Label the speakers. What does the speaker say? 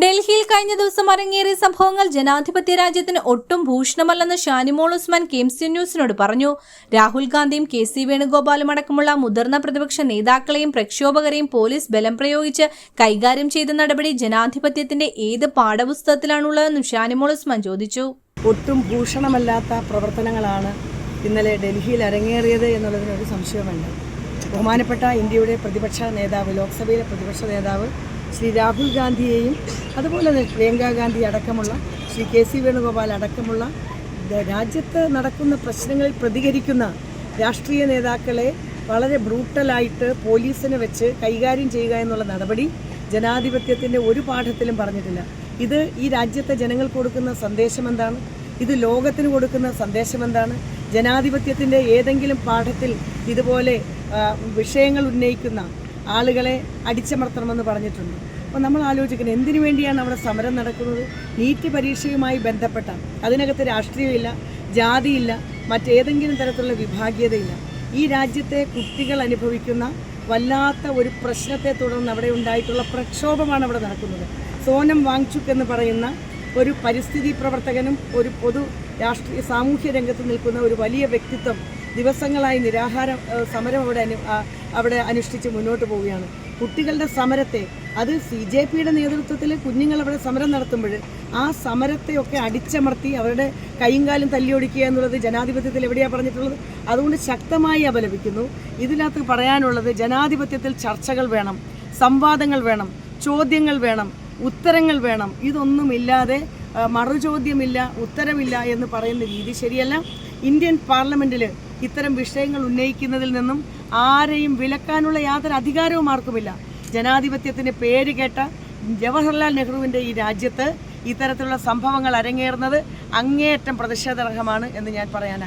Speaker 1: ഡൽഹിയിൽ കഴിഞ്ഞ ദിവസം അരങ്ങേറിയ സംഭവങ്ങൾ ജനാധിപത്യ രാജ്യത്തിന് ഒട്ടും ഭൂഷണമല്ലെന്ന് ഷാനിമോൾ ഉസ്മാൻ KMC ന്യൂസിനോട് പറഞ്ഞു. രാഹുൽ ഗാന്ധിയും KC വേണുഗോപാലും അടക്കമുള്ള മുതിർന്ന പ്രതിപക്ഷ നേതാക്കളെയും പ്രക്ഷോഭകരെയും പോലീസ് ബലം പ്രയോഗിച്ച് കൈകാര്യം ചെയ്ത നടപടി ജനാധിപത്യത്തിന്റെ ഏത് പാഠപുസ്തകത്തിലാണുള്ളതെന്നും ഷാനിമോൾ ഉസ്മാൻ ചോദിച്ചു.
Speaker 2: ഒട്ടും ഭൂഷണമല്ലാത്ത പ്രവർത്തനങ്ങളാണ് ഇന്നലെ ഡൽഹിയിൽ അരങ്ങേറിയത് എന്നുള്ളതിനൊരു സംശയമുണ്ട്. ബഹുമാനപ്പെട്ട ഇന്ത്യയുടെ പ്രതിപക്ഷ നേതാവ്, ലോക്സഭയിലെ പ്രതിപക്ഷ നേതാവ് ശ്രീ രാഹുൽ ഗാന്ധിയെയും അതുപോലെ പ്രിയങ്ക ഗാന്ധി അടക്കമുള്ള ശ്രീ KC വേണുഗോപാൽ അടക്കമുള്ള രാജ്യത്ത് നടക്കുന്ന പ്രശ്നങ്ങളിൽ പ്രതികരിക്കുന്ന രാഷ്ട്രീയ നേതാക്കളെ വളരെ ബ്രൂട്ടലായിട്ട് പോലീസിനെ വെച്ച് കൈകാര്യം ചെയ്യുക എന്നുള്ള നടപടി ജനാധിപത്യത്തിൻ്റെ ഒരു പാഠത്തിലും പറഞ്ഞിട്ടില്ല. ഇത് ഈ രാജ്യത്തെ ജനങ്ങൾക്ക് കൊടുക്കുന്ന സന്ദേശം എന്താണ്? ഇത് ലോകത്തിന് കൊടുക്കുന്ന സന്ദേശം എന്താണ്? ജനാധിപത്യത്തിൻ്റെ ഏതെങ്കിലും പാഠത്തിൽ ഇതുപോലെ വിഷയങ്ങൾ ഉന്നയിക്കുന്ന ആളുകളെ അടിച്ചമർത്തണമെന്ന് പറഞ്ഞിട്ടുണ്ട്. അപ്പോൾ നമ്മൾ ആലോചിക്കുന്നത് എന്തിനു വേണ്ടിയാണ് അവിടെ സമരം നടക്കുന്നത്? നീറ്റ് പരീക്ഷയുമായി ബന്ധപ്പെട്ട അതിനകത്ത് രാഷ്ട്രീയമില്ല, ജാതിയില്ല, മറ്റേതെങ്കിലും തരത്തിലുള്ള വിഭാഗീയതയില്ല. ഈ രാജ്യത്തെ കുട്ടികൾ അനുഭവിക്കുന്ന വല്ലാത്ത ഒരു പ്രശ്നത്തെ തുടർന്ന് അവിടെ ഉണ്ടായിട്ടുള്ള പ്രക്ഷോഭമാണ് അവിടെ നടക്കുന്നത്. സോനം വാങ്ചുക് എന്ന് പറയുന്ന ഒരു പരിസ്ഥിതി പ്രവർത്തകനും ഒരു പൊതു രാഷ്ട്രീയ സാമൂഹ്യ രംഗത്ത് നിൽക്കുന്ന ഒരു വലിയ വ്യക്തിത്വം ദിവസങ്ങളായി നിരാഹാര സമരം അവിടെ അനുഷ്ഠിച്ച് മുന്നോട്ട് പോവുകയാണ്. കുട്ടികളുടെ സമരത്തെ, അത് CJPയുടെ നേതൃത്വത്തിൽ കുഞ്ഞുങ്ങൾ അവിടെ സമരം നടത്തുമ്പോൾ ആ സമരത്തെയൊക്കെ അടിച്ചമർത്തി അവരുടെ കൈയും കാലും തല്ലിയൊടിക്കുക എന്നുള്ളത് ജനാധിപത്യത്തിൽ എവിടെയാണ് പറഞ്ഞിട്ടുള്ളത്? അതുകൊണ്ട് ശക്തമായി അപലപിക്കുന്നു. ഇതിനകത്ത് പറയാനുള്ളത്, ജനാധിപത്യത്തിൽ ചർച്ചകൾ വേണം, സംവാദങ്ങൾ വേണം, ചോദ്യങ്ങൾ വേണം, ഉത്തരങ്ങൾ വേണം. ഇതൊന്നുമില്ലാതെ മറുചോദ്യമില്ല, ഉത്തരമില്ല എന്ന് പറയുന്ന രീതി ശരിയല്ല. ഇന്ത്യൻ പാർലമെൻറ്റിൽ ഇത്തരം വിഷയങ്ങൾ ഉന്നയിക്കുന്നതിൽ നിന്നും ആരെയും വിലക്കാനുള്ള യാതൊരു അധികാരവും ആർക്കുമില്ല. ജനാധിപത്യത്തിന് പേര് കേട്ട ജവഹർലാൽ നെഹ്റുവിൻ്റെ ഈ രാജ്യത്ത് ഇത്തരത്തിലുള്ള സംഭവങ്ങൾ അരങ്ങേറുന്നത് അങ്ങേയറ്റം പ്രതിഷേധാർഹമാണ് എന്ന് ഞാൻ പറയാനാണ്.